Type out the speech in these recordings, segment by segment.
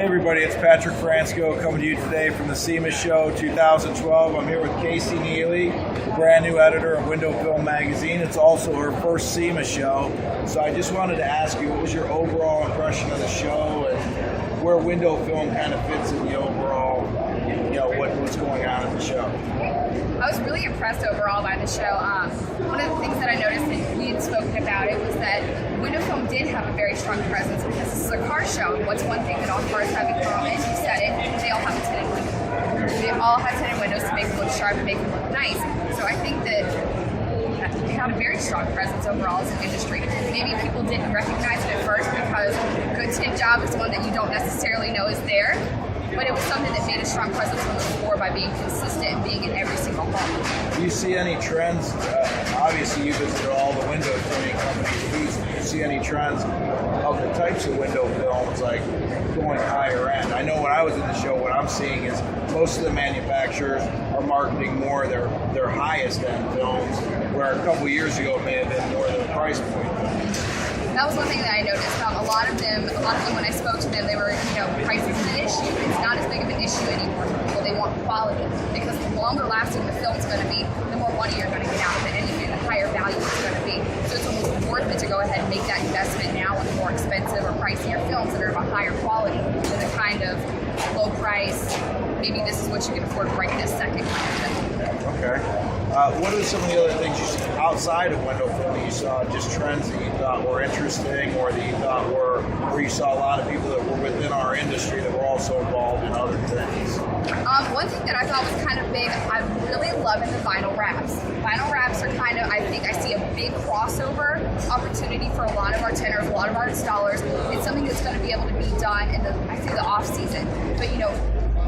Hey everybody, it's Patrick Francisco coming to you today from the SEMA Show 2012. I'm here with Casey Neeley, the brand new editor of Window Film Magazine. It's also her first SEMA show. So I just wanted to ask you, what was your overall impression of the show and where window film kind of fits in the overall, what's going on at the show? I was really impressed overall by the show. One of the things that I noticed, and we had spoken about it, was that window film did have a very strong presence because this is a car show. And what's one thing that all cars have in common? You said it, they all have a tinted window. They all have tinted windows to make them look sharp and make them look nice. So I think that we had a very strong presence overall as an industry. Maybe people didn't recognize it at first because a good tint job is one that you don't necessarily know is there. But it was something that made a strong presence on the floor by being consistent and being in every single home. Do you see any trends? Obviously, you visited all the window tinting companies' booths. Do you see any trends of the types of window films, like going higher end? I know when I was in the show, what I'm seeing is most of the manufacturers are marketing more their highest end films, where a couple years ago it may have been more their price point. That was one thing that I noticed. A lot of them, when I spoke to them, they were, price is an issue. It's not as big of an issue anymore for people. They want quality because the longer lasting the film's going to be, the more money you're going to get out of it, and the higher value it's going to be. So it's almost worth it to go ahead and make that investment now with more expensive or pricier films that are of a higher quality than the kind of low price, maybe this is what you can afford right this second kind of film. Okay. What are some of the other things you see outside of window film you saw, just trends that you thought were interesting or that you thought were, where you saw a lot of people that were within our industry that were also involved in other things? One thing that I thought was kind of big, I'm really loving the vinyl wraps. Vinyl wraps are kind of, I think I see a big crossover opportunity for a lot of our tinters, a lot of our installers. It's something that's going to be able to be done in the off season. But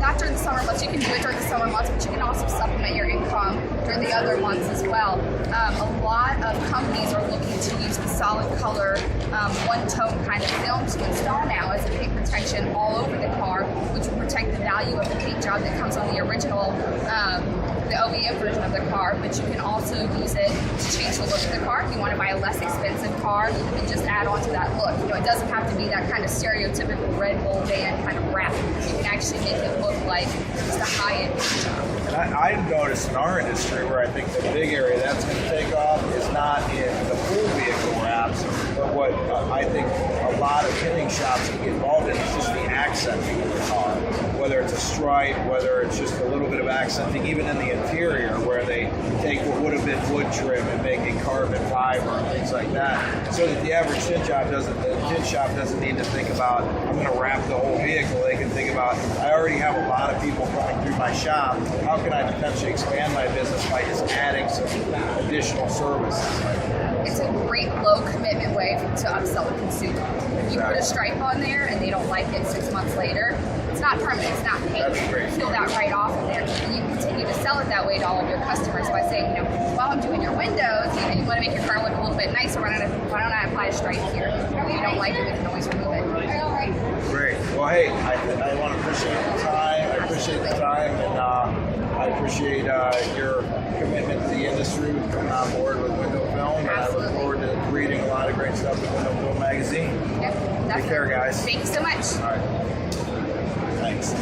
not during the summer months. You can do it during the summer months, but you can also supplement your income during the other months as well. A lot of companies are looking to use the solid color, one-tone kind of film to install now as a paint protection all over the car, which will protect the value of the paint job that comes on the original, the OEM version of the car, but you can also use it to change the look of the car. If you want to buy a less expensive car, you can just add on to that look. It doesn't have to be that kind of stereotypical Red Bull van kind of wrap. You can actually make it look like just a high-end paint job. And I've noticed in our industry where I think the big area that's going to take off is not in the full vehicle wraps, but what I think a lot of tinting shops can get involved in is just the accenting of the car. Whether it's a stripe, whether it's just a little bit of accenting, even in the interior, where they take what would have been wood trim and make it carbon fiber and things like that, so that the average tint shop doesn't need to think about, I'm going to wrap the whole vehicle. They can think about, I already have a lot of people coming through my shop. How can I potentially expand my business by just adding some additional services? It's a great low commitment way to upsell the consumer. If you put a stripe on there and they don't like it 6 months later, it's not permanent, it's not paint. You peel that right off of there. And you continue to sell it that way to all of your customers by saying, while I'm doing your windows, you want to make your car look a little bit nicer, why don't I apply a stripe here? If you don't like it, we can always remove it. All right. Great. Well, hey, I want to appreciate the time. I appreciate the time, and I appreciate your commitment to the industry with coming on board with window film. And I look forward to reading a lot of great stuff in Window Film Magazine. Yep, Take care, guys. Thank you so much. All right. Thanks.